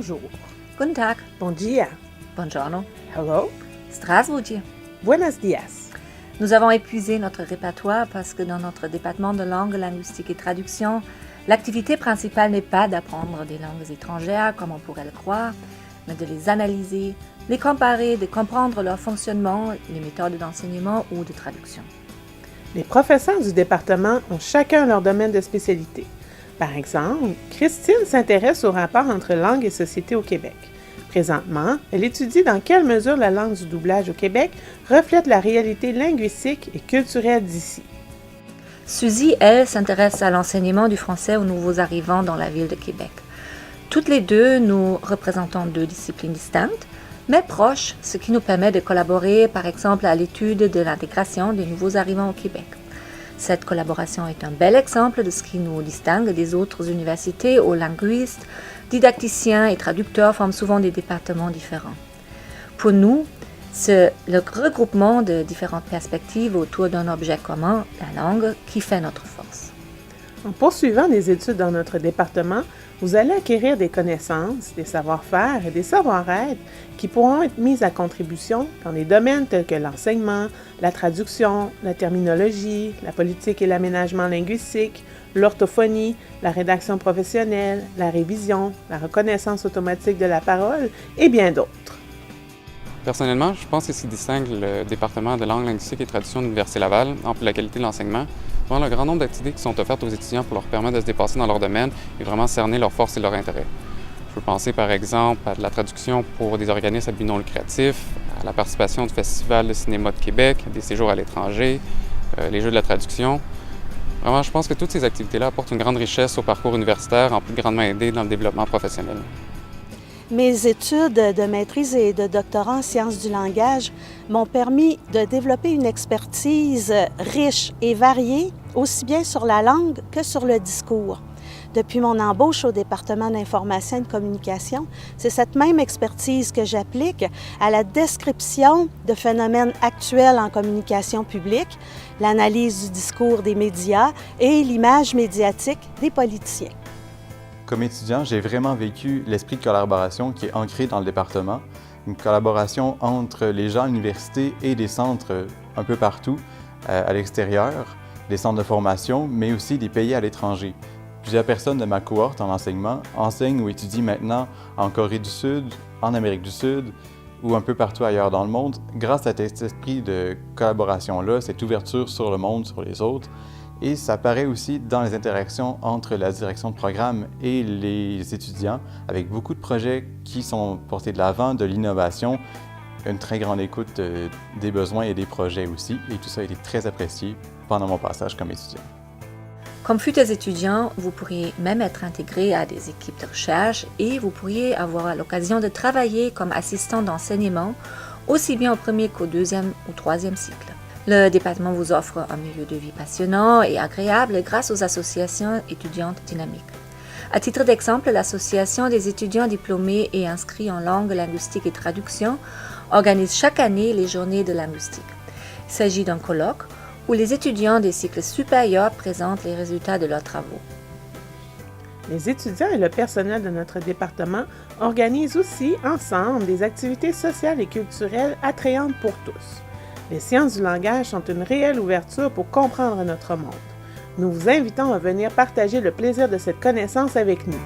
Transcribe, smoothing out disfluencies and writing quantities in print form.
Bonjour. Guten Tag. Bon dia. Buongiorno. Hello. Здравствуйте. Buenos dias. Nous avons épuisé notre répertoire parce que dans notre département de langue, linguistique et traduction, l'activité principale n'est pas d'apprendre des langues étrangères comme on pourrait le croire, mais de les analyser, les comparer, de comprendre leur fonctionnement, les méthodes d'enseignement ou de traduction. Les professeurs du département ont chacun leur domaine de spécialité. Par exemple, Christine s'intéresse au rapport entre langue et société au Québec. Présentement, elle étudie dans quelle mesure la langue du doublage au Québec reflète la réalité linguistique et culturelle d'ici. Suzy, elle, s'intéresse à l'enseignement du français aux nouveaux arrivants dans la ville de Québec. Toutes les deux, nous représentons deux disciplines distinctes, mais proches, ce qui nous permet de collaborer, par exemple, à l'étude de l'intégration des nouveaux arrivants au Québec. Cette collaboration est un bel exemple de ce qui nous distingue des autres universités où linguistes, didacticiens et traducteurs forment souvent des départements différents. Pour nous, c'est le regroupement de différentes perspectives autour d'un objet commun, la langue, qui fait notre force. En poursuivant des études dans notre département, vous allez acquérir des connaissances, des savoir-faire et des savoir-être qui pourront être mis à contribution dans des domaines tels que l'enseignement, la traduction, la terminologie, la politique et l'aménagement linguistique, l'orthophonie, la rédaction professionnelle, la révision, la reconnaissance automatique de la parole et bien d'autres. Personnellement, je pense que ce qui distingue le département de langue linguistique et traduction de l'Université Laval, en plus de la qualité de l'enseignement, vraiment le grand nombre d'activités qui sont offertes aux étudiants pour leur permettre de se dépasser dans leur domaine et vraiment cerner leurs forces et leurs intérêts. Je peux penser par exemple à de la traduction pour des organismes à but non lucratif, à la participation du Festival de cinéma de Québec, des séjours à l'étranger, les jeux de la traduction. Vraiment, je pense que toutes ces activités-là apportent une grande richesse au parcours universitaire, en plus de grandement aider dans le développement professionnel. Mes études de maîtrise et de doctorat en sciences du langage m'ont permis de développer une expertise riche et variée, aussi bien sur la langue que sur le discours. Depuis mon embauche au département d'information et de communication, c'est cette même expertise que j'applique à la description de phénomènes actuels en communication publique, l'analyse du discours des médias et l'image médiatique des politiciens. Comme étudiant, j'ai vraiment vécu l'esprit de collaboration qui est ancré dans le département, une collaboration entre les gens à l'université et des centres un peu partout à l'extérieur, des centres de formation, mais aussi des pays à l'étranger. Plusieurs personnes de ma cohorte en enseignement enseignent ou étudient maintenant en Corée du Sud, en Amérique du Sud ou un peu partout ailleurs dans le monde. Grâce à cet esprit de collaboration-là, cette ouverture sur le monde, sur les autres, et ça apparaît aussi dans les interactions entre la direction de programme et les étudiants, avec beaucoup de projets qui sont portés de l'avant, de l'innovation, une très grande écoute des besoins et des projets aussi, et tout ça a été très apprécié pendant mon passage comme étudiant. Comme futurs étudiants, vous pourriez même être intégré à des équipes de recherche et vous pourriez avoir l'occasion de travailler comme assistant d'enseignement, aussi bien au premier qu'au deuxième ou troisième cycle. Le département vous offre un milieu de vie passionnant et agréable grâce aux associations étudiantes dynamiques. À titre d'exemple, l'Association des étudiants diplômés et inscrits en langue, linguistique et traduction organise chaque année les journées de linguistique. Il s'agit d'un colloque où les étudiants des cycles supérieurs présentent les résultats de leurs travaux. Les étudiants et le personnel de notre département organisent aussi ensemble des activités sociales et culturelles attrayantes pour tous. Les sciences du langage sont une réelle ouverture pour comprendre notre monde. Nous vous invitons à venir partager le plaisir de cette connaissance avec nous.